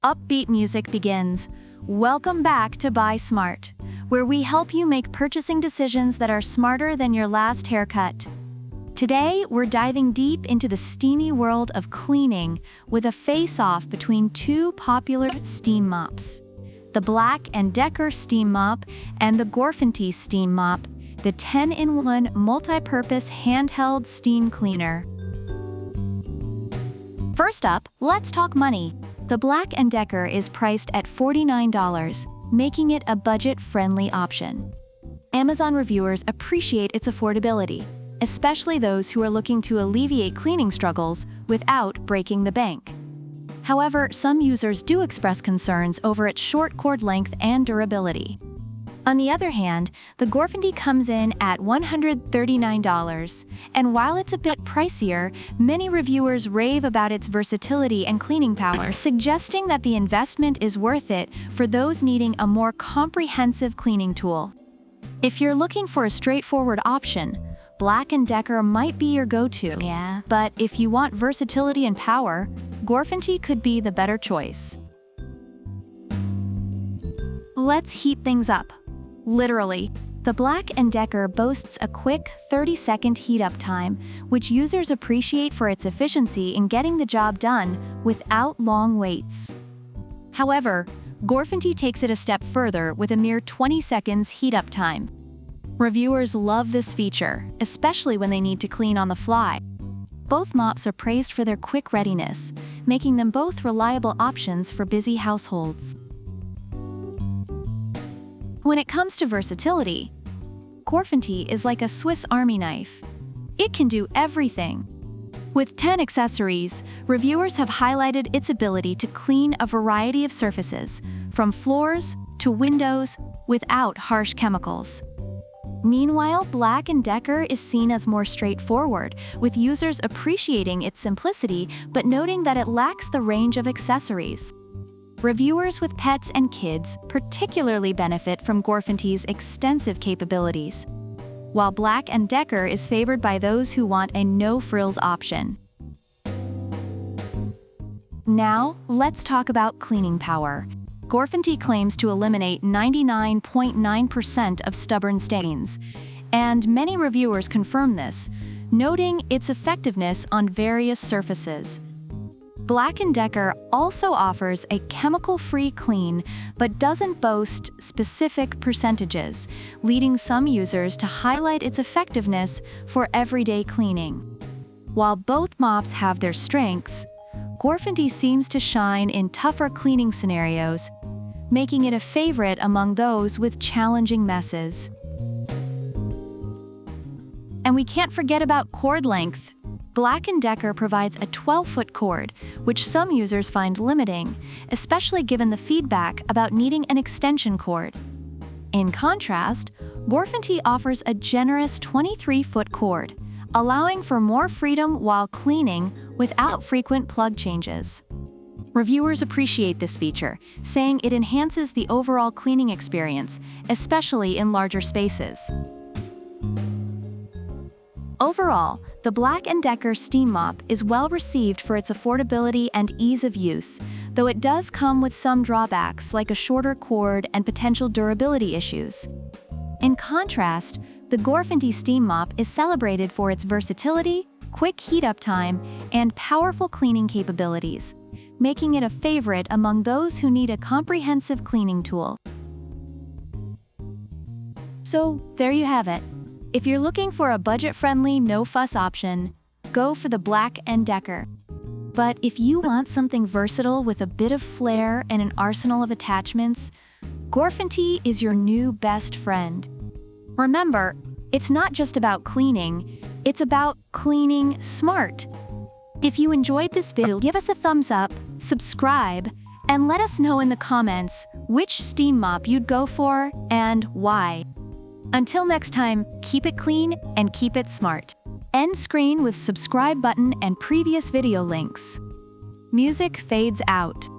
upbeat music begins. Welcome back to Buy Smart, where we help you make purchasing decisions that are smarter than your last haircut. Today, we're diving deep into the steamy world of cleaning with a face-off between two popular steam mops. The Black+Decker steam mop and the Gorfinti steam mop, the 10-in-1 multi-purpose handheld steam cleaner. First up, let's talk money. The Black+Decker is priced at $49, making it a budget-friendly option. Amazon reviewers appreciate its affordability, especially those who are looking to alleviate cleaning struggles without breaking the bank. However, some users do express concerns over its short cord length and durability. On the other hand, the Gorfinti comes in at $139, and while it's a bit pricier, many reviewers rave about its versatility and cleaning power, suggesting that the investment is worth it for those needing a more comprehensive cleaning tool. If you're looking for a straightforward option, Black+Decker might be your go-to. But if you want versatility and power, Gorfinti could be the better choice. Let's heat things up. Literally, the Black+Decker boasts a quick 30-second heat-up time, which users appreciate for its efficiency in getting the job done without long waits. However, Gorfinti takes it a step further with a mere 20 seconds heat-up time. Reviewers love this feature, especially when they need to clean on the fly. Both mops are praised for their quick readiness, making them both reliable options for busy households. When it comes to versatility, Gorfinti is like a Swiss Army knife. It can do everything. With 10 accessories, reviewers have highlighted its ability to clean a variety of surfaces, from floors to windows, without harsh chemicals. Meanwhile, Black+Decker is seen as more straightforward, with users appreciating its simplicity but noting that it lacks the range of accessories. Reviewers with pets and kids particularly benefit from Gorfinti's extensive capabilities, while Black+Decker is favored by those who want a no-frills option. Now, let's talk about cleaning power. Gorfinti claims to eliminate 99.9% of stubborn stains, and many reviewers confirm this, noting its effectiveness on various surfaces. Black+Decker also offers a chemical-free clean, but doesn't boast specific percentages, leading some users to highlight its effectiveness for everyday cleaning. While both mops have their strengths, Gorfinti seems to shine in tougher cleaning scenarios, making it a favorite among those with challenging messes. And we can't forget about cord length. Black+Decker provides a 12-foot cord, which some users find limiting, especially given the feedback about needing an extension cord. In contrast, Gorfinti offers a generous 23-foot cord, allowing for more freedom while cleaning without frequent plug changes. Reviewers appreciate this feature, saying it enhances the overall cleaning experience, especially in larger spaces. Overall, the Black+Decker steam mop is well received for its affordability and ease of use, though it does come with some drawbacks like a shorter cord and potential durability issues. In contrast, the Gorfinti steam mop is celebrated for its versatility, quick heat-up time, and powerful cleaning capabilities, making it a favorite among those who need a comprehensive cleaning tool. So, there you have it. If you're looking for a budget-friendly, no-fuss option, go for the Black+Decker. But if you want something versatile with a bit of flair and an arsenal of attachments, Gorfinti is your new best friend. Remember, it's not just about cleaning, it's about cleaning smart. If you enjoyed this video, give us a thumbs up, subscribe, and let us know in the comments which steam mop you'd go for and why. Until next time, keep it clean and keep it smart. End screen with subscribe button and previous video links. Music fades out.